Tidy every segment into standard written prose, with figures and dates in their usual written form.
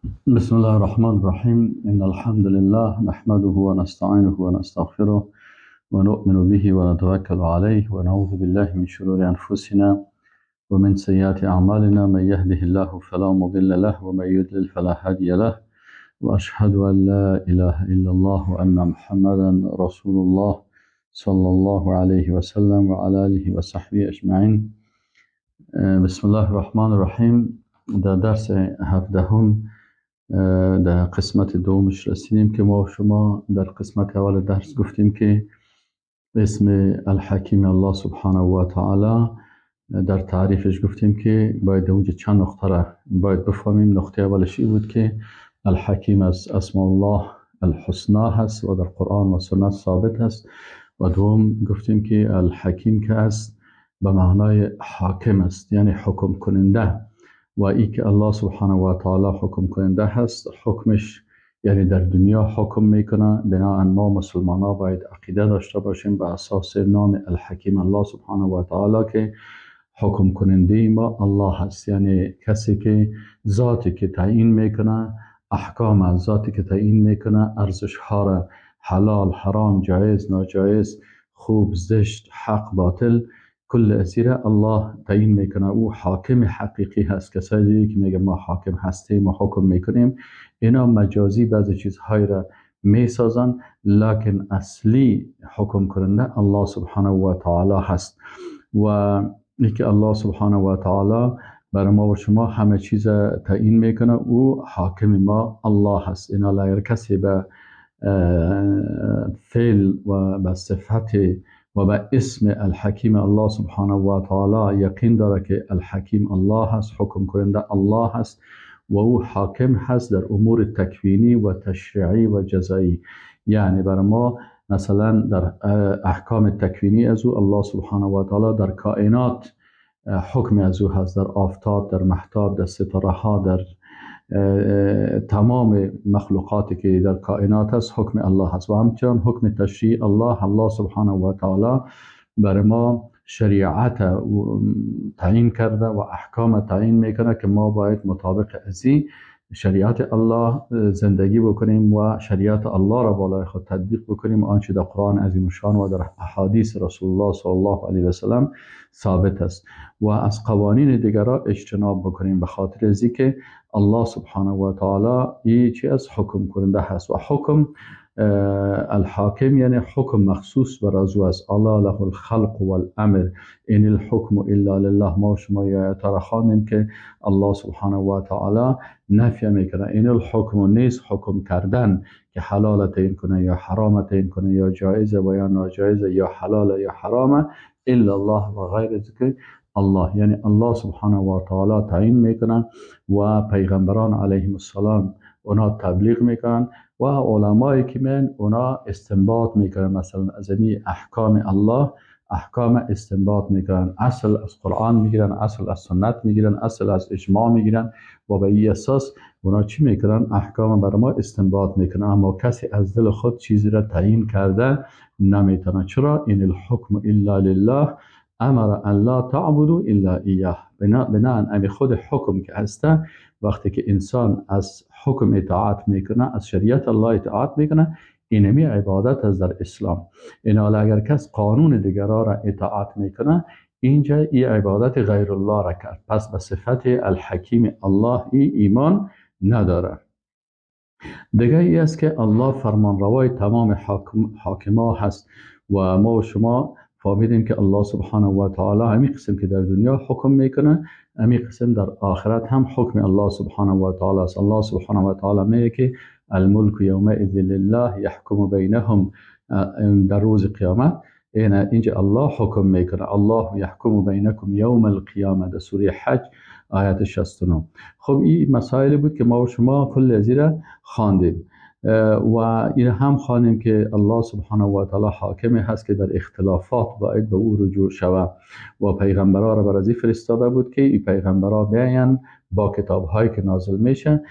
بسم الله الرحمن الرحيم إن الحمد لله نحمده ونستعينه ونستغفره ونؤمن به ونتوكل عليه ونعوذ بالله من شرور أنفسنا ومن سيئات أعمالنا. من يهده الله فلا مضل له ومن يضلل فلا هادي له، وأشهد أن لا إله إلا الله وأن محمدا رسول الله صلى الله عليه وسلم وعلى آله وصحبه أجمعين. بسم الله الرحمن الرحيم. در درس هفدهم در قسمت دومش رسیدیم که ما و شما در قسمت اول درس گفتیم که اسم الحکیم الله سبحانه و تعالی در تعریفش گفتیم که باید اونجا چند نقطه را باید بفهمیم. نقطه اولش این بود که الحکیم از اسم الله الحسنا هست و در قرآن و سنت ثابت هست، و دوم گفتیم که الحکیم که است به معنای حاکم است، یعنی حکم کننده، و ای که الله سبحانه و تعالی حکم کننده هست، حکمش یعنی در دنیا حکم میکنه. بنابراین ما مسلمان ها باید عقیده داشته باشیم به اساس نام الحکیم الله سبحانه و تعالی که حکم کننده ما الله هست، یعنی کسی که ذاتی که تعیین میکنه احکام، ذاتی که تعیین میکنه ارزش ها را، حلال حرام، جایز ناجایز، خوب زشت، حق باطل، کل اسیره الله تعیین میکنه. او حاکم حقیقی هست. کسایی دیگه که میگه ما حاکم هستیم و حکم میکنیم، اینا مجازی بعضی چیزهای را میسازن، لکن اصلی حکم کننده الله سبحانه و تعالی هست. و اینکه الله سبحانه و تعالی برای ما و شما همه چیز تعیین میکنه، او حاکم ما الله هست. اینا اگر کسی به فعل و به صفت و به اسم الحکیم الله سبحانه و تعالی یقین داره که الحکیم الله هست، حکم کننده الله هست و او حاکم هست در امور تکوینی و تشریعی و جزایی. یعنی برای ما مثلا در احکام تکوینی از او الله سبحانه و تعالی در کائنات حکم از او هست، در آفتاب، در مهتاب، در ستاره ها، در تمام مخلوقاتی که در کائنات است حکم الله هست. و همچنان حکم تشریع الله سبحانه و تعالی برای ما شریعت تعیین کرده و احکام تعیین میکنه که ما باید مطابق ازی شریعت الله زندگی بکنیم و شریعت الله را بالای خود تطبیق بکنیم، آنچه در قرآن عظیم شان و در احادیث رسول الله صلی الله علیه و سلم ثابت است، و از قوانین دیگر را اجتناب بکنیم، به خاطر ازی که الله سبحانه و تعالی این چی از حکم کننده هست. و حکم الحاکم یعنی حکم مخصوص بر از او است. الله له الخلق والامر ان الحکم الا لله. ما شما آیات را خوانیم که الله سبحانه و تعالی نفی میکنه این الحکم نیست حکم کردن که حلال تعیین کنه یا حرام تعیین کنه یا جایزه و یا ناجایزه یا حلال یا حرامه، الا الله و غیر ذکر الله، یعنی الله سبحانه و تعالی تعیین میکنن و پیغمبران علیهم السلام اونا تبلیغ میکنن و علمایی که من اونا استنباط میکنن، مثلا از این احکام الله احکام استنباط میکنن، اصل از قرآن میگیرن، اصل از سنت میگیرن، اصل از اجماع میگیرن و به این اساس اونا چی میکنن؟ احکام برای ما استنباط میکنن. اما کسی از دل خود چیزی را تعیین کرده نمیتونه. چرا؟ این الحکم الا لله امر ان لا تعبدوا الا ایاه. بناء امی خود حکم که هسته، وقتی که انسان از حکم اطاعت میکنه، از شریعت الله اطاعت میکنه، اینمی عبادت از در اسلام. این حالا اگر کس قانون دیگران را اطاعت میکنه، اینجا این عبادت غیر الله را کرد، پس به صفت الحکیم الله ایمان نداره. دیگه ای است که الله فرمانروای تمام حاکما هست و ما و شما فهمیدیم که الله سبحانه و تعالی همین قسم که در دنیا حکم میکنه، همین قسم در آخرت هم حکم الله سبحانه و تعالی است. الله سبحانه و تعالی میگه که الملک یومئذ لله یحکم بینهم. در روز قیامت اینجا الله حکم میکنه، الله یحکم بینکم یوم القیامه، در سوره حج آیت 69. خب این مسائل بود که ما و شما کل از را خواندیم و این هم خوانیم که الله سبحانه و تعالی حاکم هست که در اختلافات باید به او رجوع شود و پیغمبرها را برای فرستاده بود که این پیغمبرها بیاین با کتاب‌هایی که نازل میشه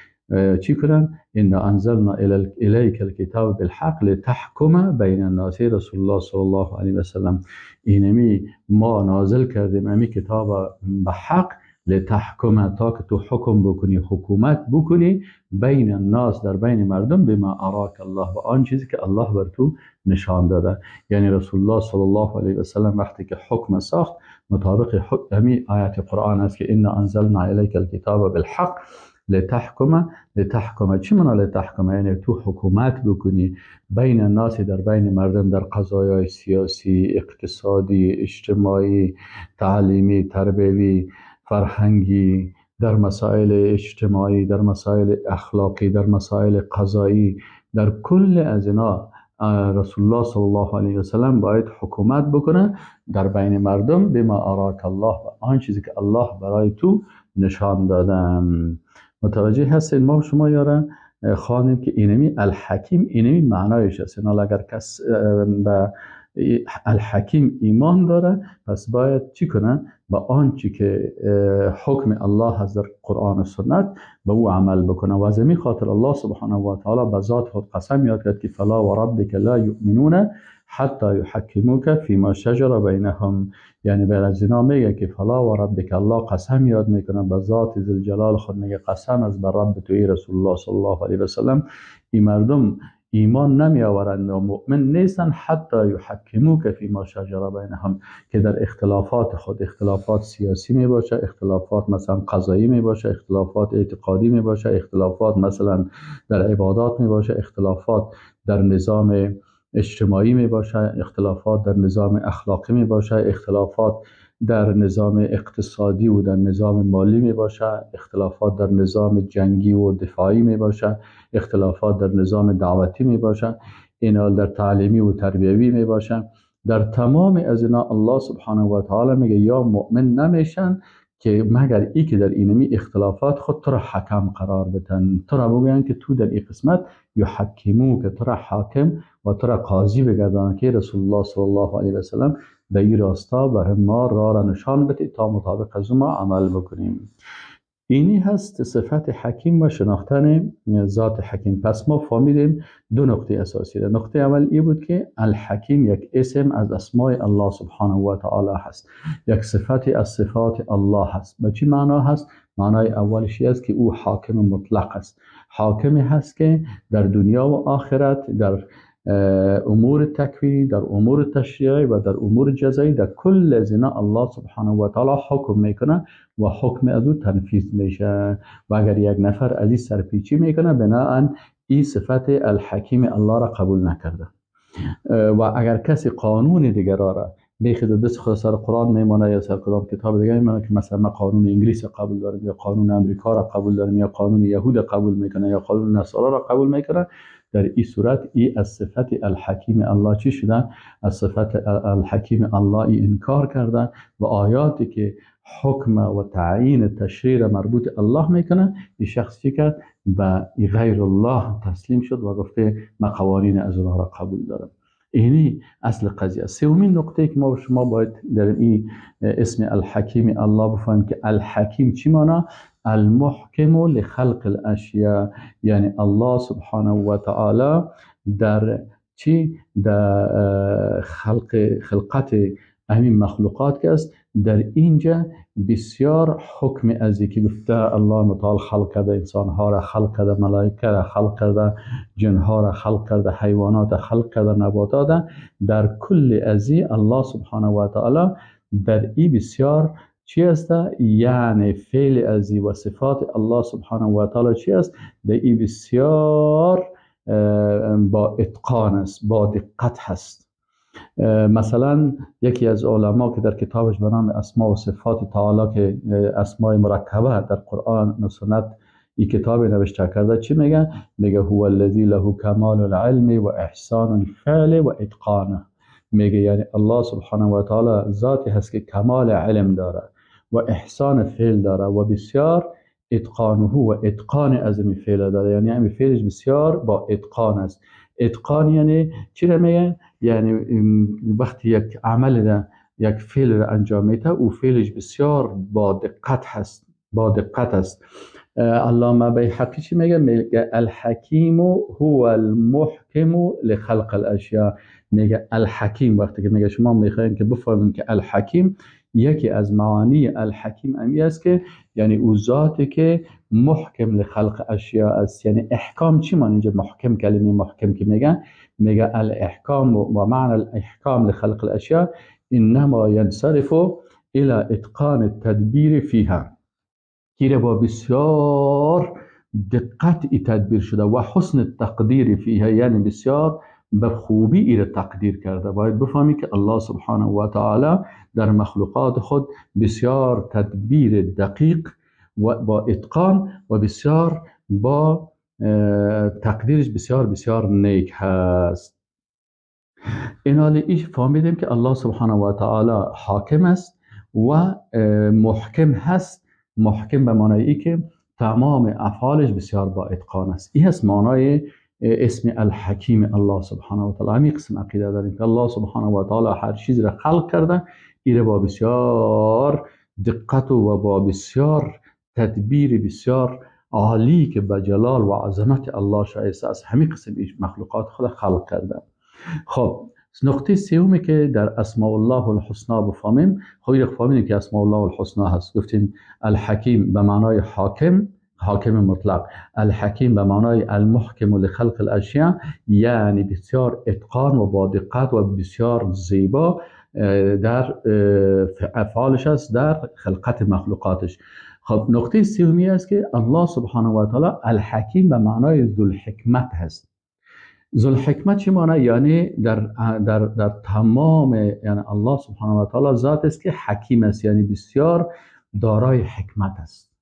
چی کنن؟ ان انزلنا الیک الکتاب بالحق لتحکم بین الناس. رسول الله صلی الله علیه و سلم اینمی ما نازل کردیم امی کتاب به حق لتحکم، تا که تو حکم بکنی، حکومت بکنی بین الناس، در بین مردم، بما اراک الله، و آن چیزی که الله بر تو نشان داده. یعنی رسول الله صلی الله علیه و سلم وقتی که حکم ساخت مطابق همین آیت قرآن است که انا انزلنا الیک الکتاب بالحق لتحکم. چی معنی لتحکم؟ یعنی تو حکومت بکنی بین الناس، در بین مردم، در قضایای سیاسی، اقتصادی، اجتماعی، تعلیمی، تربیوی، فرهنگی، در مسائل اجتماعی، در مسائل اخلاقی، در مسائل قضایی، در کل از اینا رسول الله صلی الله علیه و سلم باید حکومت بکنه در بین مردم بما اراک الله، و آن چیزی که الله برای تو نشان داده. متوجه هستین؟ ما شما یاره خوانیم که اینمی الحکیم، اینمی معنایش است. یعنی اگر کس به الحکیم ایمان داره پس باید چی کنه؟ با آنچه که حکم الله هست در قرآن و سنت به او عمل بکنه. و از این خاطر الله سبحانه و تعالی به ذات خود قسم یاد کرد که فلا و ربک لا یؤمنون حتی یحکموک فیما شجر بینهم. یعنی بر از اینا میگه که فلا و ربک، الله قسم یاد میکنه به ذات ذوالجلال خود، میگه قسم از بر رب توی رسول الله صلی الله علیه و سلم، این مردم ایمان نمی آورند و مؤمن نیستن حتی یحکموک فیما شجر بینهم، که در اختلافات خود، اختلافات سیاسی می باشه، اختلافات مثلا قضایی می باشه، اختلافات اعتقادی می باشه، اختلافات مثلا در عبادات می باشه، اختلافات در نظام اجتماعی می باشه، اختلافات در نظام اخلاقی می باشه، اختلافات در نظام اقتصادی و در نظام مالی می باشه، اختلافات در نظام جنگی و دفاعی می باشه، اختلافات در نظام دعوتی می باشه، اینا در تعلیمی و تربیوی می باشه. در تمام از اینا الله سبحانه و تعالی میگه یا مؤمن نمیشن که مگر ای که در اینمی اختلافات خود تو را حکم قرار بدن، تو را بگوین که تو در این قسمت یحکمو، که تو را حاکم و تو را قاضی بگردان، که رسول الله صلی الله علیه و سلم به این راستا بر ما را نشان بده تا مطابق از ما عمل بکنیم. اینی هست صفت حکیم و شناختن ذات حکیم. پس ما فهمیدیم دو نقطه اساسی. نقطه اول این بود که الحکیم یک اسم از اسماء الله سبحانه و تعالی هست، یک صفت از صفات الله هست. به چی معنا هست؟ معنای اولش است که او حاکم مطلق است، حاکمی هست که در دنیا و آخرت، در امور تکوینی، در امور تشریعی و در امور جزایی، در کل از اینا الله سبحانه و تعالی حکم میکنه و حکم از او تنفیذ میشه. و اگر یک نفر از این سرپیچی میکنه بناهن این صفت الحکیم الله را قبول نکرده. و اگر کسی قانون دیگر را بیخود دست خود سر قرآن میمانه یا سر کدام کتاب دیگه میمانه که مثلا من قانون انگلیس قبول دارم یا قانون امریکا را قبول دارم یا قانون یهود قبول میکنه یا قانون نصارا را قبول میکنه، در این صورت ای از صفت الحکیم الله چی شده؟ از صفت الحکیم الله ای انکار کرده و آیاتی که حکم و تعیین تشریع مربوط الله میکنه، این شخص چی کرد؟ به غیر الله تسلیم شد و گفته من قوانین از الله را قبول دارم. اینی اصل قضیه. سومین نقطه که ما شما باید در این اسم الحکیم الله بفهمیم که الحکیم چی معنی؟ المحکم لخلق الاشیاء، یعنی الله سبحانه و تعالی در چی؟ در خلقت همین مخلوقات که است، در اینجا بسیار حکم از که گفته الله متعال خلق کرده، انسانها را خلق کرده، ملائکه را خلق کرده، جنها را خلق کرده، حیوانات را خلق کرده، نباتات، در کل ازی الله سبحانه و تعالی در این بسیار چی است؟ یعنی فعل ازی و صفات الله سبحانه و تعالی چی است؟ در این بسیار با اتقان است، با دقت هست. مثلا یکی از علما که در کتابش به نام اسماء و صفات تعالی که اسماء مرکبه در قرآن و سنت این کتاب نوشته کرده چی میگه؟ میگه هو الذی له کمال العلم و احسان الفعل و اتقانه. میگه یعنی الله سبحانه و تعالی ذاتی هست که کمال علم داره و احسان فعل داره و بسیار اتقانه و اتقان از این فعل داره، یعنی همین فعلش بسیار با اتقان است. اتقان یعنی چی را میگه؟ یعنی وقتی یک عمل را، یک فعل را انجام میده او فعلش بسیار با دقت هست، با دقت است. علامه بیهقی چی میگه؟ میگه الحکیم هو المحکم لخلق الاشیاء. میگه الحکیم، وقتی که میگه شما میخواین که بفهمیم که الحکیم یکی از معانی الحکیم امی است که یعنی او ذاتی که محکم لخلق اشیاء است. یعنی احکام چی معنی اینجا محکم؟ کلمه محکم که میگه الاحکام و معنی الاحکام لخلق الاشیاء انما ينصرف الى اتقان التدبیر فيها، که با بسیار دقت تدبیر شده و حسن تقدیر فيها، یعنی بسیار به خوبی ایره تقدیر کرده. باید بفهمی که الله سبحانه و تعالی در مخلوقات خود بسیار تدبیر دقیق و با اتقان و بسیار با تقدیرش بسیار بسیار نیک هست. این حالی ایش فهمیدیم که الله سبحانه و تعالی حاکم است و محکم هست. محکم به معنای ای که تمام افعالش بسیار با اتقان است. این هست معنای اسم الحکیم الله سبحانه و تعالی. همین قسم عقیده داریم که الله سبحانه و تعالی هر چیز را خلق کرده، ایره با بسیار دقت و با بسیار تدبیر بسیار عالی که به جلال و عظمت الله شایسته است، همین قسم مخلوقات خود خلق کرده. خب نقطه سومی که در اسماء الله الحسنا بفهمیم، فهمیدیم که اسماء الله الحسنا هست. گفتیم الحکیم به معنای حاکم، حاکم مطلق. الحکیم به معنای المحکم لخلق الاشیاء، یعنی بسیار اتقان و با دقت و بسیار زیبا در افعالش است، در خلقت مخلوقاتش. خب نقطه سومی است که الله سبحانه و تعالی الحکیم به معنای ذوالحکمت هست. ذوالحکمت چی معنی؟ یعنی در تمام، یعنی الله سبحانه و تعالی ذات است که حکیم است، یعنی بسیار دارای حکمت است.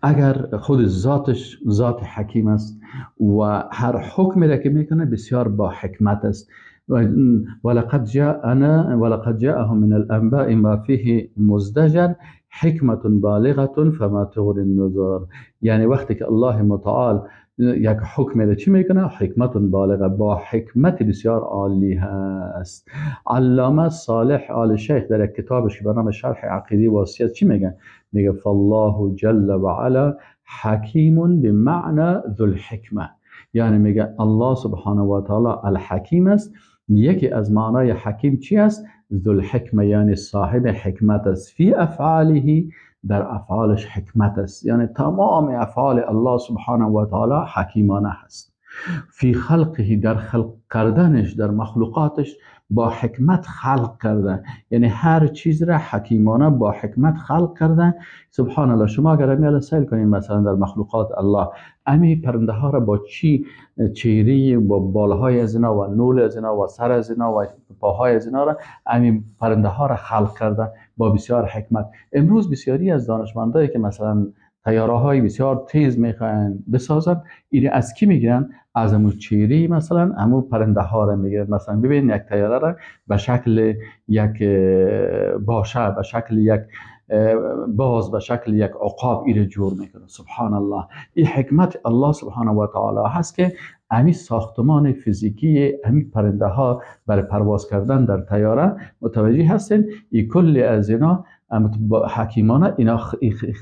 اگر خود ذاتش ذات حکیم است و هر حکمی را که میکنه بسیار با حکمت است. ولقد جاءهم من الانباء ما فيه مزدجر حکمت بالغه فما تغنی النذر. یعنی وقتی که الله متعال یک حکم را چی میکنه؟ حکمت بالغه، با حکمت بسیار عالی هست. علامه صالح آل شیخ در یک کتابش که به نام شرح عقیده واسطیت چی میگه؟ میگه فالله جل و علا حکیم بمعنى ذو الحکمه. یعنی میگه الله سبحانه و تعالی الحکیم است. یکی از معنای حکیم چی است؟ ذو الحکمه، یعنی صاحب حکمت است. فی افعاله، در افعالش حکمت است. یعنی تمام افعال الله سبحانه و تعالی حکیمانه هست. فی خلقه، در خلق کردنش، در مخلوقاتش با حکمت خلق کرده. یعنی هر چیز را حکیمانه با حکمت خلق کرده. سبحان الله. شما اگر امی سیل کنین مثلا در مخلوقات الله، امی پرنده ها را با چی چهره، با بالهای از اینا و نول از اینا و سر از اینا و پاهای از اینا را، امی پرنده ها را خلق کرده با بسیار حکمت. امروز بسیاری از دانشمندایی که مثلا طیاره های بسیار تیز میخوان بسازن، این از کی میگیرن؟ از امو چیری، مثلا امو پرنده ها را میگیرن. مثلا ببین یک طیاره را به شکل یک باشه، به شکل یک باز، به شکل یک عقاب ایره جور میکنه. سبحان الله. این حکمت الله سبحانه و تعالی هست که امی ساختمان فیزیکی امی پرنده ها برای پرواز کردن در طیاره متوجه هستین. این کل از اینا حکیمانه اینا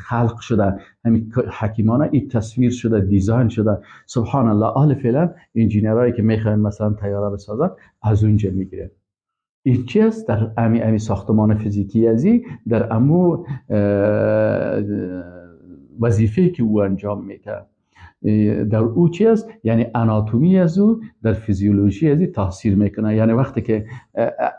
خلق شده، همین حکیمانه این تصویر شده، دیزاین شده. سبحان الله. حال فعلا انجینیرایی که میخواین مثلا طیاره بسازن از اونجا میگیره. این چی است؟ در امی ساختمان فیزیکی ازی، در امو وظیفه که او انجام میده، در او چی است؟ یعنی اناتومی از او در فیزیولوژی ازی تاثیر میکنه. یعنی وقتی که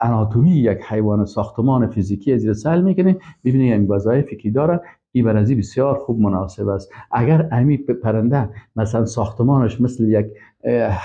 اناتومی یک حیوان، ساختمان فیزیکی ازی را سهل میکنه، ببینید این وظایفی که داره، این برازی بسیار خوب مناسب است. اگر امی پرنده مثلا ساختمانش مثل یک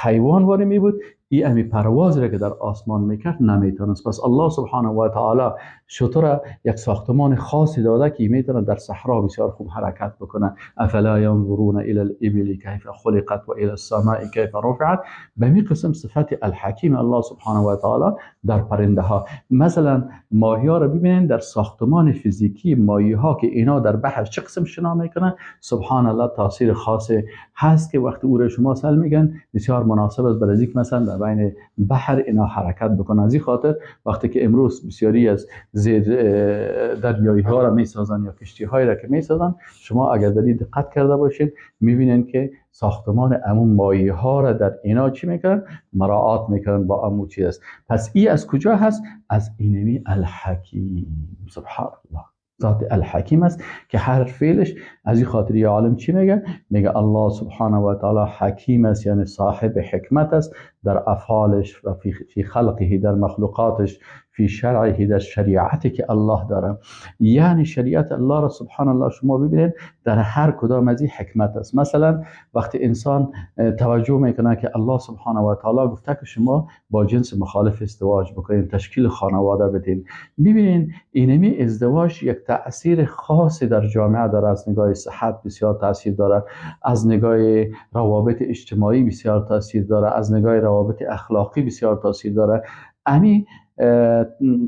حیوان واری می بود، این امی پرواز را که در آسمان میکرد نمیتونست. پس الله سبحانه و تعالی شتر یک ساختمان خاصی داده که میتونه در صحرا بسیار خوب حرکت بکنه. افلا ينظرون الى الابل كيف خلقت و الى السماء كيف رفعت. به می قسم صفت الحکیم الله سبحانه و تعالی در پرنده ها. مثلا ماهی ها را ببینید در ساختمان فیزیکی ماهی ها که اینا در بحر چه قسم شنا میکنن، سبحان الله تاثیر خاصی هست که وقتی او را شما سل میگن بسیار مناسب است برای اینکه مثلا در بین بحر اینا حرکت بکنه. از این خاطر وقتی که امروز بسیاری از زیر دریایی ها را میسازن یا کشتی هایی را که میسازن، شما اگر دارید دقت کرده باشید میبینید که ساختمان امون مایه ها را در اینا چی میکنن؟ مراعات میکنن با امون چی است. پس این از کجا هست؟ از اینمی الحکیم. سبحان الله، ذات الحکیم است که هر فعلش از این خاطر یه عالم چی میگه؟ میگه الله سبحانه و تعالی حکیم است، یعنی صاحب حکمت است در افعالش و فی خلقه، در مخلوقاتش، فی شرعه، در شریعتی که الله داره. یعنی شریعت الله را سبحان الله شما ببینید در هر کدام از این حکمت است. مثلا وقتی انسان توجه میکنه که الله سبحانه و تعالی گفته که شما با جنس مخالف ازدواج بکنید، تشکیل خانواده بدین، ببینید اینمی ازدواج یک تأثیر خاصی در جامعه داره. از نگاه صحت بسیار تأثیر داره، از نگاه روابط اجتماعی بسیار تأثیر داره، از نگاه روابط اخلاقی بسیار تأثیر داره. یعنی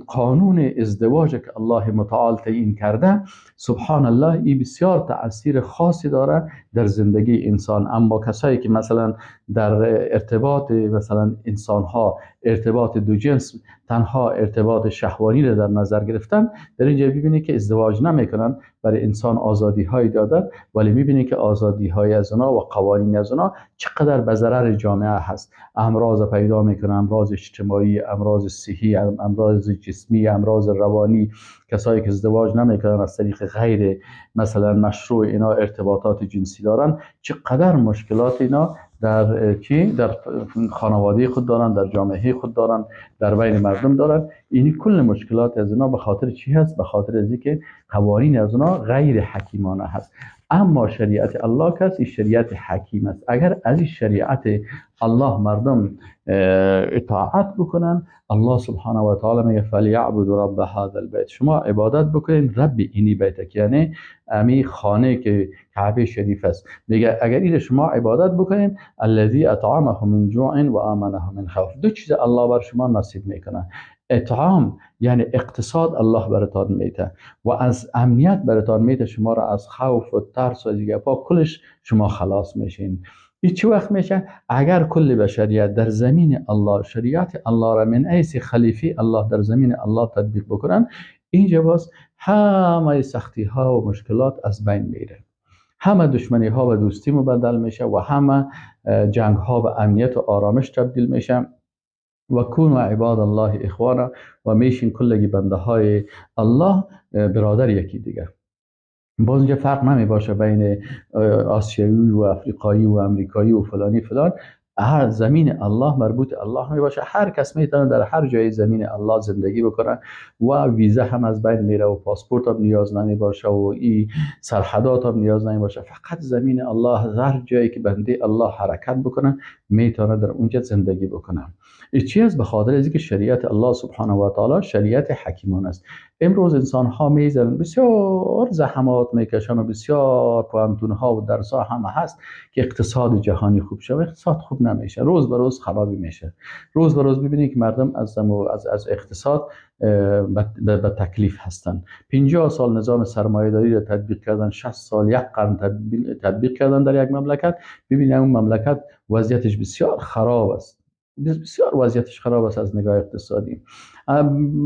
قانون ازدواج که الله متعال تعیین کرده سبحان الله این بسیار تأثیر خاصی داره در زندگی انسان. اما کسایی که مثلا در ارتباط مثلا انسان ها ارتباط دو جنس تنها ارتباط شهوانی را در نظر گرفتن، در اینجا ببینید که ازدواج نمیکنن، برای انسان آزادی های دادن، ولی میبینید که آزادی های از اونا و قوانین از اونا چقدر به ضرر جامعه هست. امراض پیدا میکنه، امراض اجتماعی، امراض صحی، امراض جسمی، امراض روانی. کسایی که ازدواج نمیکنن از طریق غیر مثلا مشروع اینا ارتباطات جنسی دارن، چقدر مشکلات اینا در خانواده خود دارن، در جامعه خود دارن، در بین مردم دارن. اینی کل مشکلات از اینا به خاطر چی هست؟ به خاطر از اینکه قوانین از اینا غیر حکیمانه هست. اما شریعت الله که است، این شریعت حکیم است. اگر از این شریعت الله مردم اطاعت بکنن، الله سبحانه و تعالی میگه فلیعبدوا رب هذا البیت، شما عبادت بکنین رب اینی بیت، یعنی امی خانه که کعبه شریف است. میگه اگر این شما عبادت بکنین الذی اطعمهم من جوع و آمنهم من خوف، دو چیز الله بر شما نصیب میکنه. اطعام یعنی اقتصاد الله براتون میده و از امنیت براتون میده، شما را از خوف و ترس و دیگه با کلش شما خلاص میشین. این چه وقت میشه؟ اگر کل بشریت در زمین الله شریعت الله را من ایس خلیفه الله در زمین الله تطبیق بکنن، اینجا باز همه سختی ها و مشکلات از بین میره، همه دشمنی ها و دوستی مبدل میشه و همه جنگ ها و امنیت و آرامش تبدیل میشه. و کونوا عباد الله اخوانا، و میشین کلگی بنده های الله برادر یکی دیگر. باز اینجا فرق نمی باشه بین آسیایی و افریقایی و امریکایی و فلانی فلان. هر زمین الله مربوط الله می باشه، هر کس میتونه در هر جای زمین الله زندگی بکنه و ویزا هم از بین میره و پاسپورت هم نیاز نمی باشه و این سرحدات هم نیاز نمی باشه. فقط زمین الله، هر جایی که بنده الله حرکت بکنه میتونه در اونجا زندگی بکنه. این چیز به خاطر از اینکه شریعت الله سبحانه و تعالی شریعت حکیمانه است. امروز انسان ها میزنن بسیار زحمات میکشن و بسیار پوانتون ها و درس ها هم هست که اقتصاد جهانی خوب شه و اقتصاد خوب نمیشه، روز به روز خرابی میشه. روز به روز ببینید که مردم از اقتصاد به تکلیف هستن. 50 سال نظام سرمایه‌داری را تطبیق کردن، 60 سال یک قرن تطبیق کردن در یک مملکت. ببینید اون مملکت وضعیتش بسیار خراب است، بسیار وضعیتش خراب است از نگاه اقتصادی.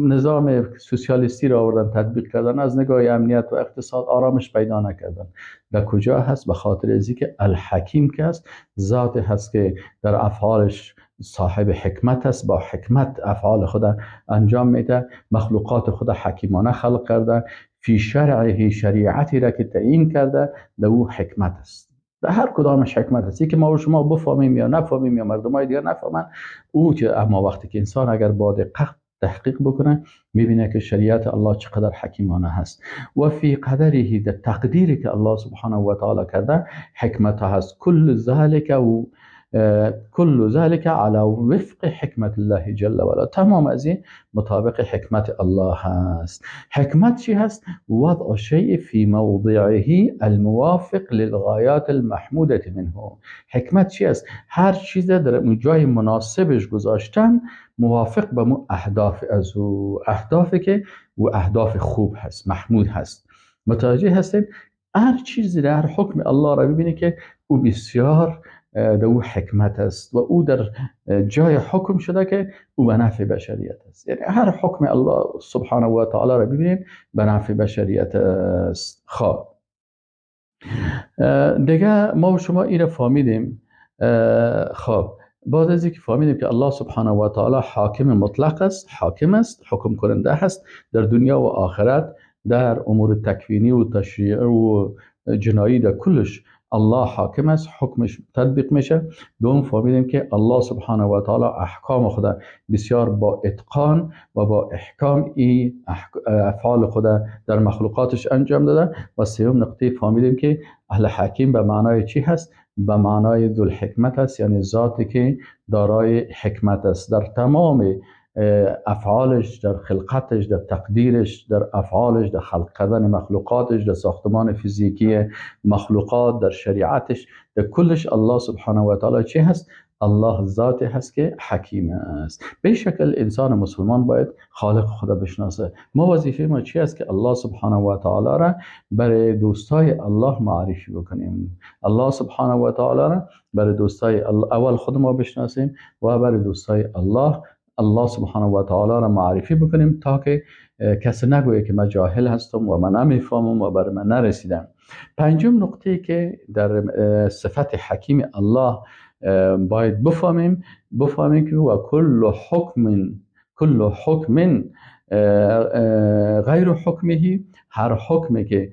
نظام سوسیالیستی را آوردن تطبیق کردن، از نگاه امنیت و اقتصاد آرامش پیدا نکردن. به کجا هست؟ به خاطر از اینکه الحکیم که است، ذات هست که در افعالش صاحب حکمت است، با حکمت افعال خود انجام میده، مخلوقات خود حکیمانه خلق کرده، فی شرعه شریعتی را که تعیین کرده در او حکمت است. در هر کدامش حکمت هستی که ما و شما بفهمیم یا نفهمیم یا مردمای دیگر نفهمن او که، اما وقتی که انسان اگر با دقت تحقیق بکنه میبینه که شریعت الله چقدر حکیمانه هست. و فی قدره، در تقدیری که الله سبحانه و تعالی کرده حکمت هست. كل ذلك على وفق حکمت الله جل و علا، تمام از این مطابق حکمت الله هست. حکمت چی هست؟ وضع شیء فی موضعه الموافق للغایات المحموده منه. حکمت چی هست؟ هر چیز در اون جای مناسبش گذاشتن موافق به اهداف از او، اهدافی که و اهداف خوب هست، محمود هست. متوجه هستید؟ هر چیزی در حکم الله را ببینید که او بسیار در او حکمت است و او در جای حکم شده که او به نفع بشریت است. یعنی هر حکم الله سبحانه و تعالی را ببینید به نفع بشریت است. خب دیگه ما و شما این را فهمیدیم. خب بعد از اینکه فهمیدیم که الله سبحانه و تعالی حاکم مطلق است، حاکم است، حکم کننده هست در دنیا و آخرت، در امور تکوینی و تشریعی و جنایی، در کلش الله حاکم است، حکمش تطبیق میشه. دوم فهمیدیم که الله سبحانه و تعالی احکام خدا بسیار با اتقان و با احکام این افعال خدا در مخلوقاتش انجام داده. و سوم نقطه فهمیدیم که الحکیم به معنای چی هست؟ به معنای ذوالحکمت است، یعنی ذاتی که دارای حکمت است در تمام افعالش، در خلقتش، در تقدیرش، در افعالش، در خلق کردن مخلوقاتش، در ساختمان فیزیکی مخلوقات، در شریعتش، در کلش الله سبحانه و تعالی چی هست؟ الله ذاتی هست که حکیم است. به شکل انسان مسلمان باید خالق خدا بشناسه. ما وظیفه ما چی است؟ که الله سبحانه و تعالی را برای دوستای الله معرفی بکنیم. الله سبحانه و تعالی را برای دوستای الله اول خود ما بشناسیم و برای دوستای الله سبحانه و تعالی را معرفی بکنیم تا که کسی نگویه که من جاهل هستم و من نمیفهمم و بر من نرسیدم. پنجم نقطه که در صفت حکیم الله باید بفهمیم که و کل حکم غیر حکمه، هر حکمی که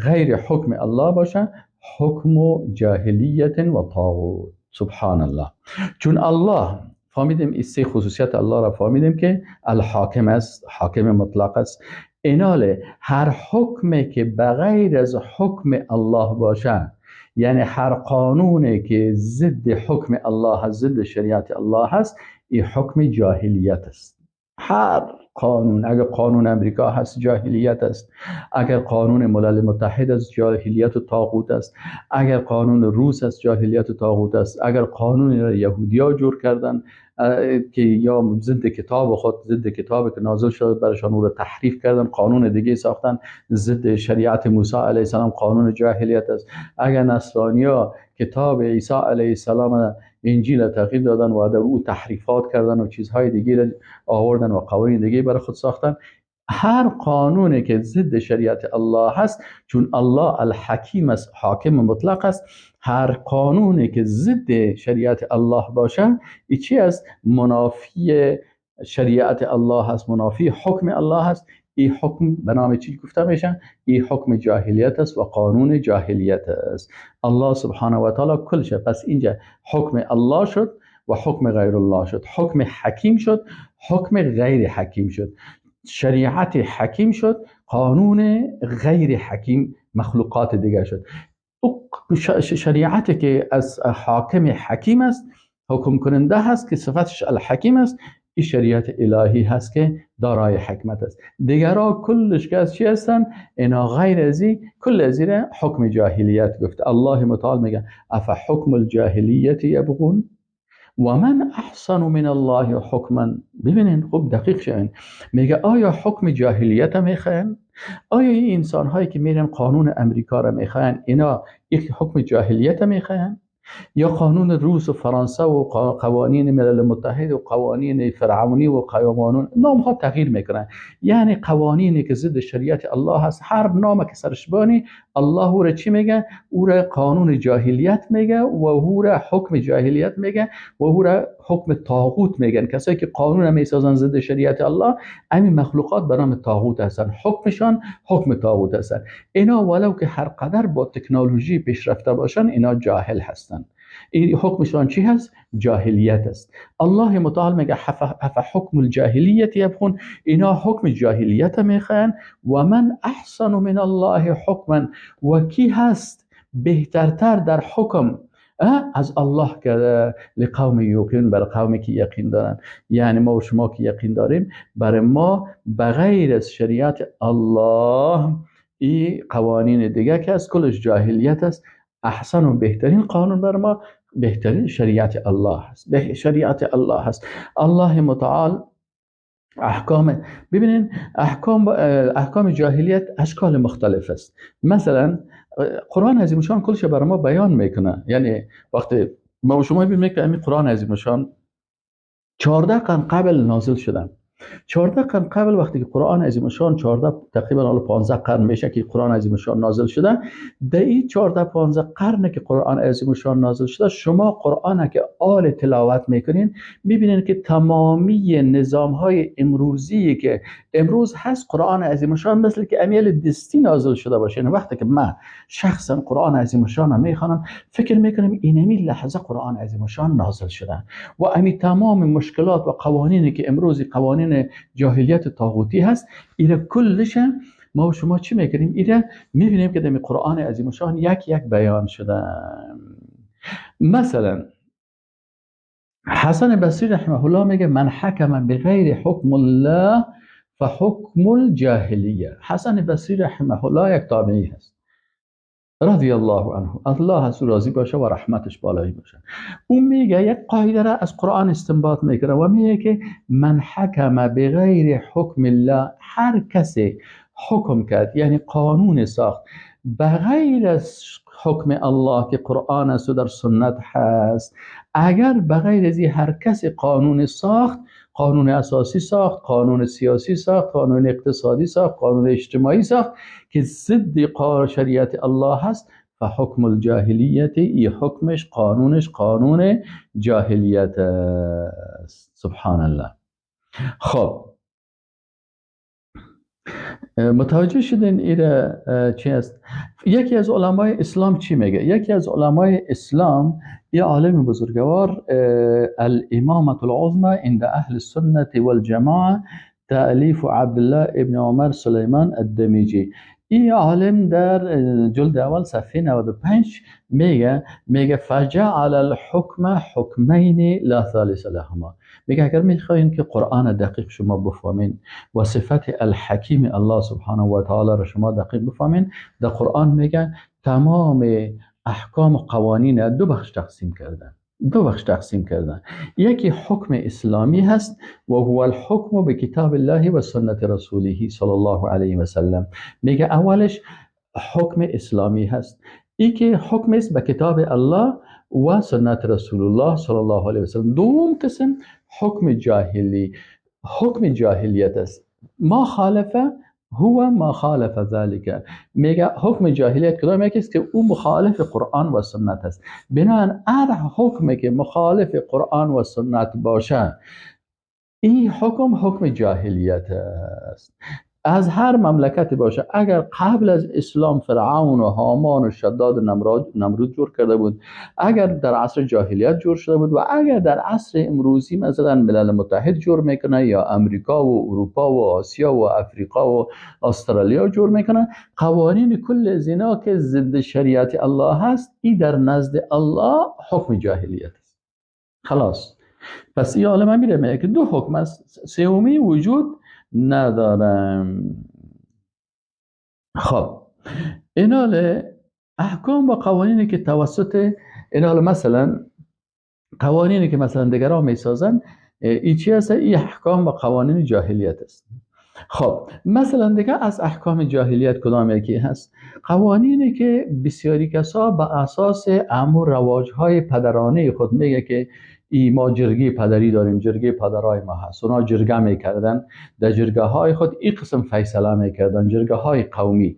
غیر حکم الله باشه حکم جاهلیت و طاغوت. سبحان الله. چون الله فهمیدیم این سه خصوصیت الله را فهمیدیم که الحاکم است، حاکم مطلق است. ایناله هر حکمی که بغیر از حکم الله باشه، یعنی هر قانونی که ضد حکم الله هست، ضد شریعت الله هست، این حکم جاهلیت است. هر قانون، اگر قانون امریکا هست جاهلیت است، اگر قانون ملل متحد است جاهلیت و طاغوت است، اگر قانون روس است جاهلیت و طاغوت است، اگر قانون یهودیا جور کردن که یا ضد کتاب خود، ضد کتابی که نازل شد برشان او را تحریف کردن، قانون دیگه ساختن ضد شریعت موسی علیه السلام، قانون جاهلیت است. اگر نصرانیا کتاب عیسی علیه السلام انجیل تغییر دادن و در او تحریفات کردن و چیزهای دیگه آوردن و قوانین دیگه برای خود ساختن، هر قانونی که ضد شریعت الله هست، چون الله الحکیم است، حاکم مطلق است، هر قانونی که ضد شریعت الله باشه ای چی است؟ منافی شریعت الله هست، منافی حکم الله هست. این حکم به نام چی گفته میشه؟ این حکم جاهلیت است و قانون جاهلیت است. الله سبحانه و تعالی کلشه. پس اینجا حکم الله شد و حکم غیر الله شد، حکم حکیم شد، حکم غیر حکیم شد، شریعت حکیم شد، قانون غیر حکیم مخلوقات دیگه شد. شریعت که از حاکم حکیم است، حکم کننده هست که صفتش الحکیم است، این شریعت الهی هست که دارای حکمت است. دیگرها کلش که از چی هستن؟ اینا غیر ازی، کل ازی را حکم جاهلیت گفت. الله متعال میگه افا حکم الجاهلیت یبغون و من احسن من الله حکما. ببینین خوب دقیق شوین، میگه آیا حکم جاهلیت میخواین؟ آیا این انسان هایی که میرن قانون امریکا را میخواین اینا یک حکم جاهلیت میخواین؟ یا قانون روس و فرانسه و قوانین ملل متحد و قوانین فرعونی و قوانین نام ها تغییر میکنن، یعنی قوانینی که ضد شریعت الله هست، هر نام که سرش بانی الله او را چی میگه؟ او را قانون جاهلیت میگه و او را حکم جاهلیت میگه و او را حکم طاغوت میگن. کسایی که قانون میسازن ضد شریعت الله، همین مخلوقات به نام طاغوت هستن، حکمشان حکم طاغوت هستن. اینا ولو که هر قدر با تکنولوژی پیشرفته باشن اینا جاهل هستن. این حکمشان چی هست؟ جاهلیت است. الله متعال میگه حف حکم الجاهلیت یبغون، اینا حکم جاهلیت میخوان. و من احسن من الله حکما، و کی هست بهترتر در حکم از الله که لقوم یوقنون، بر قومی که یقین دارن. یعنی ما و شما که یقین داریم، برای ما بغیر از شریعت الله این قوانین دیگه که از کلش جاهلیت است، احسن و بهترین قانون بر ما بهترین شریعت الله هست، شریعت الله هست. الله متعال احکام، ببینین احکام جاهلیت اشکال مختلف است. مثلا قرآن عظیم شان کلش برای ما بیان میکنه. یعنی وقتی ما شما ببینید که همین قرآن عظیم شان 14 قرن قبل نازل شدن. 14 قرن قبل وقتی که قرآن عظیم شان 14 تقریبا حالا 15 قرن میشه که قرآن عظیم شان نازل شده، در این 14 15 قرن که قرآن عظیم شان نازل شده، شما قرآن که آل تلاوت میکنین میبینین که تمامی نظام های امروزی که امروز هست قرآن عظیم شان مثل که امیل دستی نازل شده باشه. وقتی که من شخصا قرآن عظیم شان میخوانم فکر میکنم اینمی لحظه قرآن عظیم شان نازل شده و امی تمام مشکلات و قوانینی که امروز قوانین جاهلیت طاغوتی هست اینا کلش ما و شما چی میکنیم؟ اینا میبینیم که در قرآن عظیم شان یک یک بیان شده. مثلا حسن بصری رحمه الله میگه من حکم بغیر حکم الله فحکم الجاهلیه. حسن بصری رحمه الله یک تابعی هست رضی الله عنه، الله از او راضی باشه و رحمتش بالایی باشه. اون میگه یک قاعده را از قرآن استنباط میکنه و میگه که من حکم بغیر حکم الله، هر کسی حکم کرد یعنی قانون ساخت بغیر از حکم الله که قرآن است و در سنت هست، اگر بغیر از هر کسی قانون ساخت، قانون اساسی ساخت، قانون سیاسی ساخت، قانون اقتصادی ساخت، قانون اجتماعی ساخت که ضد شریعت الله هست، فحکم الجاهلیت، ای حکمش قانونش قانون جاهلیت است. سبحان الله. خب متوجه شدین ایره چی است؟ یکی از علمای اسلام چی میگه؟ یکی از علمای اسلام یه عالم بزرگوار الامامة العظمى عند اهل السنة والجماعة تألیف عبدالله ابن عمر سلیمان الدمیجی، این عالم در جلد اول صفحه 95 میگه فجعل الحکم حکمین لا ثالث لهما. میگه اگر میخواین که قرآن دقیق شما بفهمین و صفت الحکیم الله سبحانه و تعالی را شما دقیق بفهمین، در قرآن میگه تمام احکام و قوانین دو بخش تقسیم کردن. یکی حکم اسلامی هست و هو الحکم به کتاب الله و سنت رسوله صلی الله علیه و سلم. میگه اولش حکم اسلامی هست، ای که حکم است به کتاب الله و سنت رسول الله صلی الله علیه و سلم. دوم قسم حکم جاهلیت است. ما خالفه هو ما خالف ذلك. میگه حکم جاهلیت کدام یکی است که او مخالف قرآن و سنت است. بنابراین هر حکمی که مخالف قرآن و سنت باشه این حکم جاهلیت است. از هر مملکتی باشه، اگر قبل از اسلام فرعون و هامان و شداد و نمرود جور کرده بود، اگر در عصر جاهلیت جور شده بود و اگر در عصر امروزی مثلا ملل متحد جور میکنه یا امریکا و اروپا و آسیا و افریقا و استرالیا جور میکنه، قوانین کل زنا که ضد شریعت الله هست، این در نزد الله حکم جاهلیت است. خلاص. پس این عالم میره میگه که دو حکم است، سومی وجود ندارم. خب اینال احکام و قوانینی که توسط اینال مثلا قوانینی که مثلا دیگران میسازن، این چی هست؟ این احکام و قوانین جاهلیت است. خب مثلا دیگه از احکام جاهلیت کدام یکی هست؟ قوانینی که بسیاری کسا به اساس امور رواجهای پدرانه خود میگه که ما جرگه پدری داریم، جرگه پدرای ما هست، اونا جرگه میکردن، در جرگه های خود این قسم فیصله میکردن، جرگه های قومی.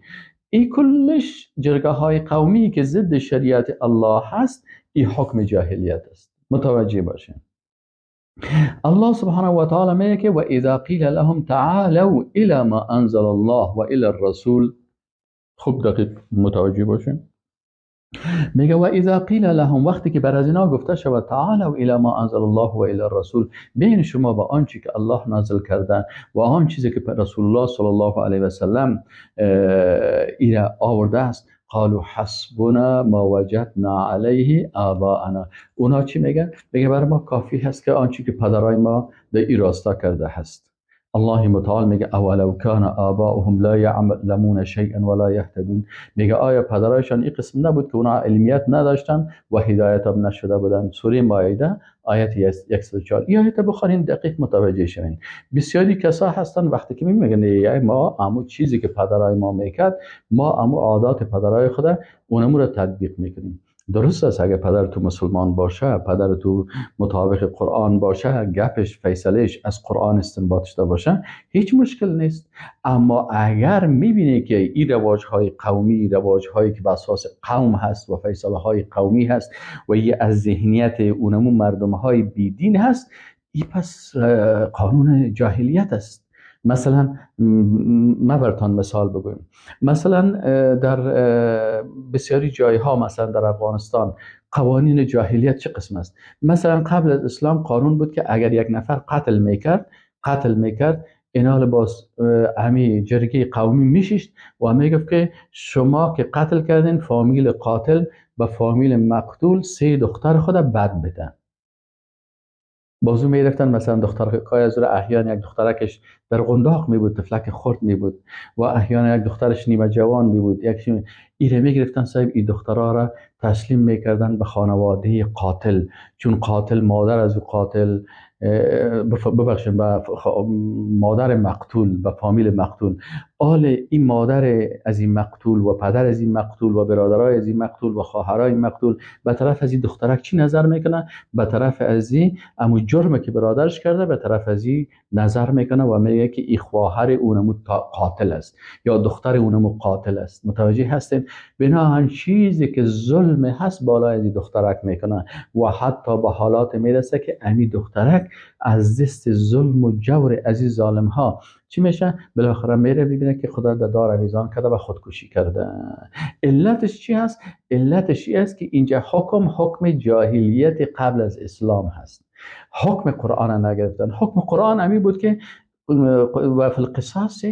این کلش جرگه های قومی که ضد شریعت الله هست، این حکم جاهلیت است. متوجه باشین. الله سبحانه و تعالی میگه که و اذا قیل لهم تعالوا الى ما انزل الله و الى الرسول، خوب دقیق متوجه باشین. میگه و اذا قیل لهم، وقتی که بر از اینا گفته شود تعالوا الی ما انزل الله و الی الرسول، بین شما با آنچه که الله نازل کرده و آن چیزی که رسول الله صلی الله علیه و سلم ایره آورده است، قالوا حسبنا ما وجدنا علیه آباءنا. اونا چی میگن؟ میگه برای ما کافی هست که آنچه که پدرای ما در این راستا کرده هست. الله متعال میگه اولو کان آباؤهم لا یعلمون شیئا ولا یهتدون. میگه آیا پدرایشان این قسم نبود که اونا علمیت نداشتن و هدایت هم نشده بودن؟ سوره مائده آیت 104. این آیت بخونین دقیق متوجه شوین. بسیاری کسا هستن وقتی که میگن ما امو چیزی که پدرای ما میکرد، ما امو عادات پدرای خود اونمو رو تطبیق میکنیم. درست است اگه پدر تو مسلمان باشه، پدر تو مطابق قرآن باشه، گپش فیصلش از قرآن استنباط شده باشه، هیچ مشکل نیست. اما اگر میبینی که این رواج های قومی، رواج هایی که بر اساس قوم هست و فیصله های قومی هست و این از ذهنیت اونمو مردم های بیدین هست، این پس قانون جاهلیت است. مثلا ما برتان مثال بگویم، مثلا در بسیاری جایها، مثلا در افغانستان قوانین جاهلیت چه قسم است؟ مثلا قبل از اسلام قانون بود که اگر یک نفر قتل میکرد اینا لباس همی جرگه قومی میشیشت و میگفت که شما که قتل کردین، فامیل قاتل به فامیل مقتول 3 دختر خود بد بدن. بازو میرفتن، مثلا دخترکای از احیان یک دخترکش در قنداق می بود، تفلک خرد می بود، و احیان یک دخترش نیمه جوان می بود، یک ایره می گرفتن صاحب، این دخترها را تسلیم میکردن به خانواده قاتل، چون قاتل مادر از قاتل ببخشید به مادر مقتول، به فامیل مقتول، آل این مادر از این مقتول و پدر از این مقتول و برادرای از این مقتول و خواهرای مقتول به طرف از این دخترک چی نظر میکنه؟ به طرف از این امو جرم که برادرش کرده به طرف از این نظر میکنه و میگه که این خواهر اونمو قاتل است یا دختر اونمو قاتل است. متوجه هستین؟ بناهن چیزی که ظلم هست بالای از این دخترک میکنه و حتی به حالات میرسه که امی دخترک از دست ظلم و جور از این ظالم ها چی میشه؟ بالاخره میره ببینه که خدا در دار آویزان کرده و خودکشی کرده. علتش چی هست؟ علتش این است که اینجا حکم جاهلیت قبل از اسلام هست. حکم قرآن نگرفتن. حکم قرآن امی بود که و فی القصاص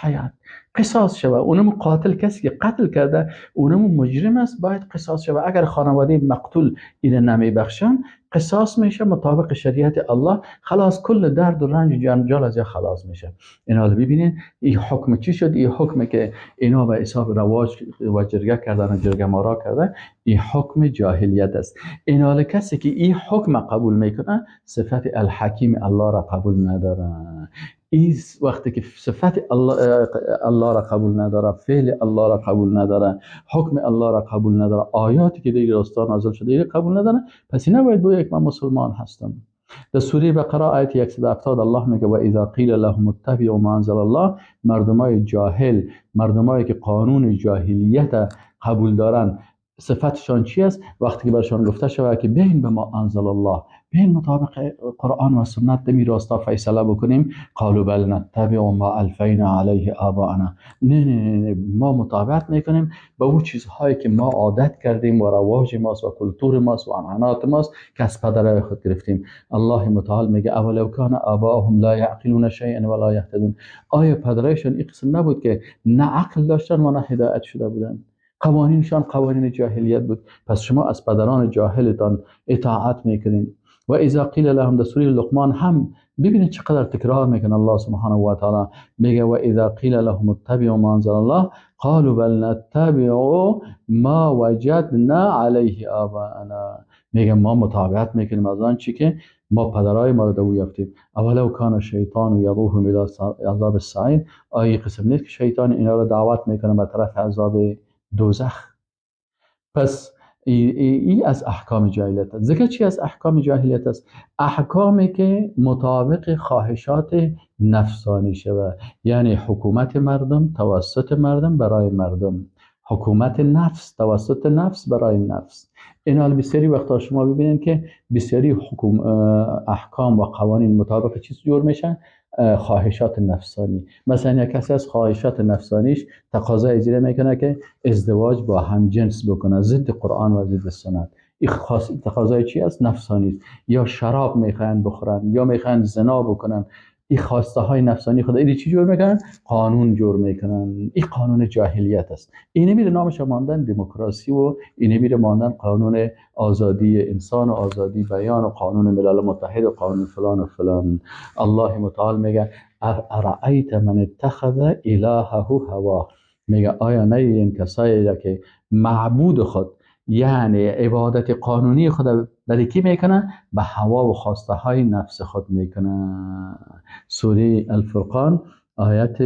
حیات، قصاص شوه. اونم قاتل، کسی که قتل کرده اونم مجرم است، باید قصاص شوه. اگر خانواده مقتول این نمی بخشن، قصاص میشه مطابق شریعت الله، خلاص کل درد و رنج و جنجال از خلاص میشه. اینا رو ببینین این حکم چی شد؟ این حکم که اینا به حساب رواج و جرگه کردن و جرگه مارا کرده، این حکم جاهلیت است. اینا کسی که این حکم قبول میکنه صفت الحکیم الله را قبول نداره. این وقتی که صفت الله را قبول نداره، فعل الله را قبول نداره، حکم الله را قبول نداره، آیاتی که در راستا نازل شده این قبول نداره، پس این نباید بگه که من مسلمان هستم. در سوره بقره آیت 170 الله میگه و اذا قیل لهم اتبعوا ما انزل الله، مردمای جاهل، مردمایی که قانون جاهلیت قبول دارن، صفتشان چی است؟ وقتی که برشان گفته شود که بیاین به ما انزل الله، بیاین مطابق قرآن و سنت دمی راستا فیصله بکنیم، قالوا بل نتبع ما الفینا علیه آباءنا، نه ما مطابقت میکنیم با اون چیزهایی که ما عادت کردیم و رواج ماست و کلتور ماست و عنعنات ماست که از پدرای خود گرفتیم. الله متعال میگه اولو کان آباءهم لا یعقلون شیئا ولا یهتدون، آیا پدرایشان این قسم نبود که نه عقل داشتن و نه هدایت شده بودن؟ قوانینشان قوانین جاهلیت بود. پس شما از پدران جاهلتان اطاعت میکنین. و اذا قیل لهم، در سوره لقمان هم ببینید چقدر تکرار میکنه الله سبحانه و تعالی، میگه و اذا قیل لهم اتبعوا ما انزل الله قالوا بل نتبع ما وجدنا علیه آباءنا، میگه ما مطابقت میکنیم از آن چی که ما پدرای ما رو دو یافتیم. اولو کان شیطان یدعوهم الی عذاب السعیر، آیه قسم نیست که شیطان اینا رو دعوت میکنه به طرف عذاب دوزخ. پس ای از احکام جاهلیت است. ذکر چی از احکام جاهلیت است؟ احکامی که مطابق خواهشات نفسانی شود، یعنی حکومت مردم توسط مردم برای مردم، حکومت نفس توسط نفس برای نفس. این حال بسیاری وقتا شما ببینید که بسیاری احکام و قوانین مطابق چیز جور میشن؟ خواهشات نفسانی. مثلا یک کسی از خواهشات نفسانیش تقاضای زیر میکنه که ازدواج با هم جنس بکنه، ضد قرآن و ضد سنت. این تقاضای چی است؟ نفسانی است. یا شراب میخوان بخورن، یا میخوان زنا بکنن، این خواسته های نفسانی خود این چی جور میکنن؟ قانون جور میکنن. این قانون جاهلیت است. این میره نامش ماندن دموکراسی و این میره ماندن قانون آزادی انسان و آزادی بیان و قانون ملل متحد و قانون فلان و فلان. الله متعال میگه ارأیت من اتخذ الهه هوا، میگه آیا نه این کسایی که معبود خود یعنی عبادت قانونی خود برای کی میکنه؟ به هوا و خواسته های نفس خود میکنه. سوره الفرقان آیت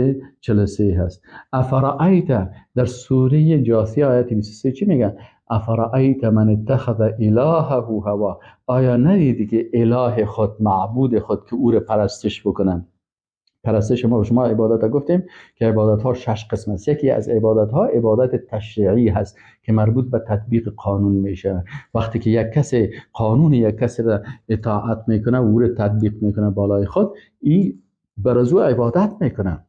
43 هست. افرأیت، در سوره جاثیه آیت 23 چی میگه؟ افرأیت من اتخذ الهه هوا، آیا ندیدی که اله خود، معبود خود که او را پرستش بکنن. پرستش ما به شما عبادت ها گفتیم که عبادت ها 6 قسم است. یکی از عبادت ها عبادت تشریعی هست که مربوط به تطبیق قانون میشه. وقتی که یک کسی قانون یک کسی را اطاعت میکنه و او را تطبیق میکنه بالای خود، این بر از او عبادت میکنه.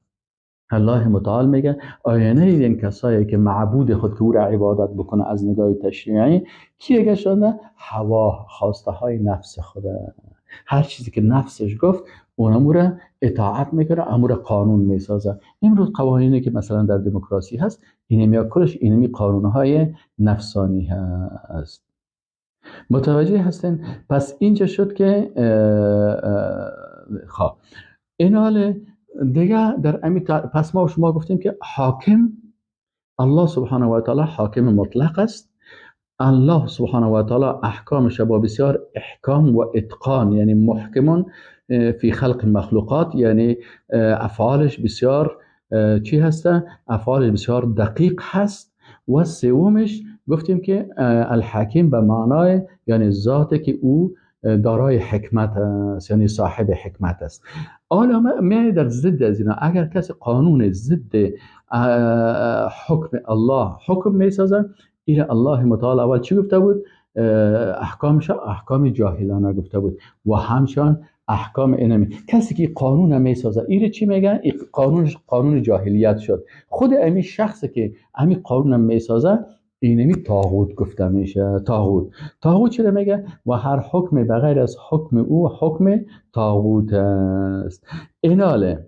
الله متعال میگه آیا ندیدین کسایی که معبود خود که او را عبادت بکنه از نگاه تشریعی کیه گشتنده؟ هوا، خواسته های نفس خوده. هر چیزی که نفسش گفت اون امور اطاعت میکنه، امور قانون میسازه. امروز قوانینی که مثلا در دموکراسی هست، اینمی کلش اینمی قانونهای نفسانی هست. متوجه هستین؟ پس اینجا شد که خواه این حال دیگه در امی پس ما و شما گفتیم که حاکم الله سبحانه و تعالی حاکم مطلق است. الله سبحانه و تعالی احکامش با بسیار احکام و اتقان، یعنی محکمون فی خلق مخلوقات، یعنی افعالش بسیار چی هسته؟ افعالش بسیار دقیق هست. و سومش گفتیم که الحکیم به معنای یعنی ذاتی که او دارای حکمت است، یعنی صاحب حکمت است. حالا ما در ضد از اینا اگر کسی قانون ضد حکم الله حکم میسازه، این الله متعال اول چی گفته بود؟ احکامش احکام جاهلانه گفته بود و همچنان احکام اینمی. کسی که قانون میسازه این چی میگن؟ این قانونش قانون جاهلیت شد. خود امی شخصی که امی قانون میسازه اینمی طاغوت گفته میشه. طاغوت چی میگه؟ و هر حکم بغیر از حکم او حکم طاغوت است. ایناله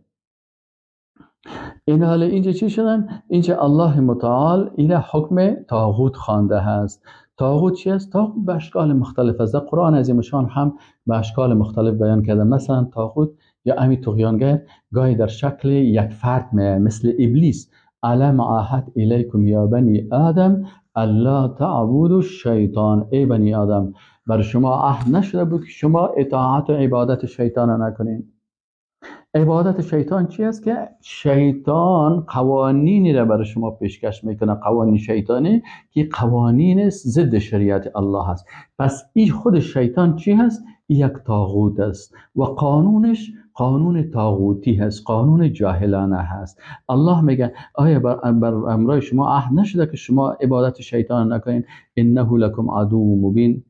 اینجا چی شدن؟ اینجا الله متعال این حکم طاغوت خوانده هست. طاغوت چی است؟ طاغوت به اشکال مختلف است. قرآن عظیم شان هم به اشکال مختلف بیان کرده. مثلا طاغوت یا امی طغیانگر گاهی در شکل یک فرد مثل ابلیس. الم عهد الیکم یا بنی آدم الا تعبدوا الشیطان، ای بنی آدم بر شما عهد نشده بود که شما اطاعت و عبادت شیطان نکنین. عبادت شیطان چی است؟ که شیطان قوانینی را برای شما پیشکش میکنه، قوانین شیطانی که قوانین ضد شریعت الله هست. پس این خود شیطان چی هست؟ یک طاغوت است و قانونش قانون طاغوتی هست، قانون جاهلانه هست. الله میگه آیا بر امرای شما عهد نشده که شما عبادت شیطان نکنین؟ انه لکم عدو مبین.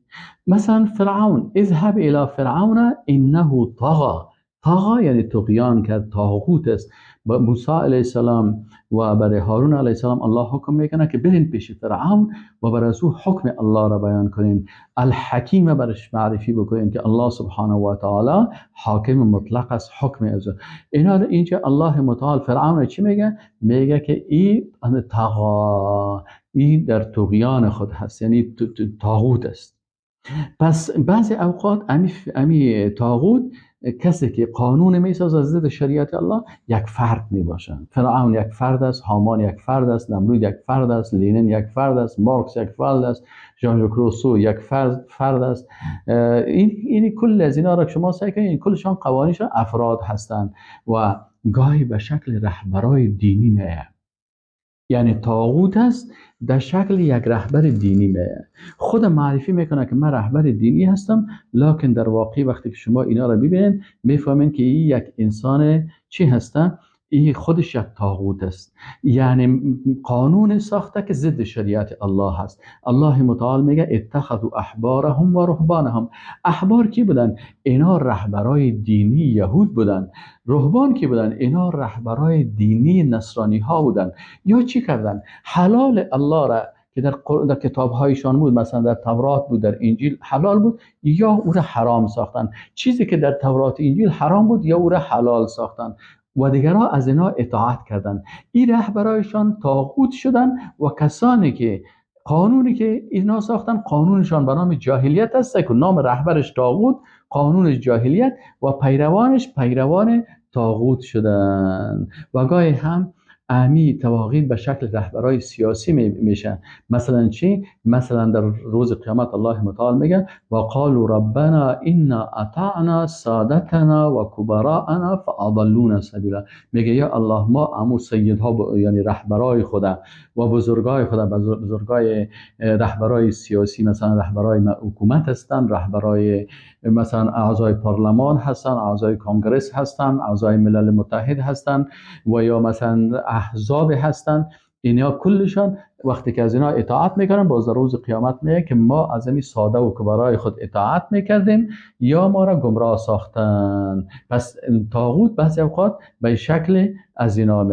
مثلا فرعون، اذهب الى فرعون انه طغى یعنی طغیان کرد، طاغوت است. با موسی علیه السلام و برای هارون علیه السلام الله حکم میکنه که برین پیش فرعون و برای او حکم الله را بیان کنین. الحکیم برش معرفی بکنین که الله سبحانه و تعالی حاکم مطلق است، حکم از اینجا الله متعال فرعون چی میگه؟ میگه که این طغى، در طغیان خود هست، یعنی طاغوت است. پس بعضی اوقات امی طاغوت کسی که قانون میسازه ضد شریعت الله یک فرد میباشه. فرعون یک فرد است، هامان یک فرد است، نمرود یک فرد است، لینین یک فرد است، مارکس یک فرد است، ژان ژاک روسو یک فرد است. این کل از اینا را شما سعی کنید، این کلشان قوانینشان افراد هستند و گاهی به شکل رهبرای دینی میه. یعنی طاغوت است در شکل یک رهبر دینی میه. خود معرفی میکنه که من رهبر دینی هستم، لکن در واقع وقتی که شما اینا رو ببینید میفهمین که این یک انسان چی هسته؟ این خودش یک طاغوت است، یعنی قانون ساخته که ضد شریعت الله هست. الله متعال میگه اتخذوا احبارهم و رهبانهم. احبار کی بودن؟ اینا رهبرای دینی یهود بودن. رهبان کی بودن؟ اینا رهبرای دینی نصرانی ها بودن. یا چی کردن؟ حلال الله را که در کتابهایشان بود، مثلا در تورات بود، در انجیل حلال بود، یا او را حرام ساختن. چیزی که در تورات انجیل حرام بود یا او را حلال ساختن و دیگرها از اینا اطاعت کردن. این رهبرایشان طاغوت شدن و کسانی که قانونی که اینا ساختن قانونشان به نام جاهلیت است که نام رهبرش طاغوت، قانون جاهلیت و پیروانش پیروان طاغوت شدن. و گاهی هم اهمی تواغیت به شکل رهبرای سیاسی میشه. مثلا چی؟ مثلا در روز قیامت الله متعال میگه و قالوا ربنا انا اطعنا سادتنا و کبراءنا فاضلونا سبیلا. میگه یا الله ما امو سیدها یعنی رهبرای خدا و بزرگای خدا، بزرگای رهبرای سیاسی، مثلا رهبرای حکومت هستند، رهبرای مثلا اعضای پارلمان هستند، اعضای کنگرس هستند، اعضای ملل متحد هستند و یا مثلا احزاب هستند. اینا کلشان وقتی که از اینا اطاعت میکنن، باز روز قیامت میگه که ما از این ساده و کبرای خود اطاعت میکردیم یا ما را گمراه ساختن. پس طاغوت بعضی اوقات به شکل از اینا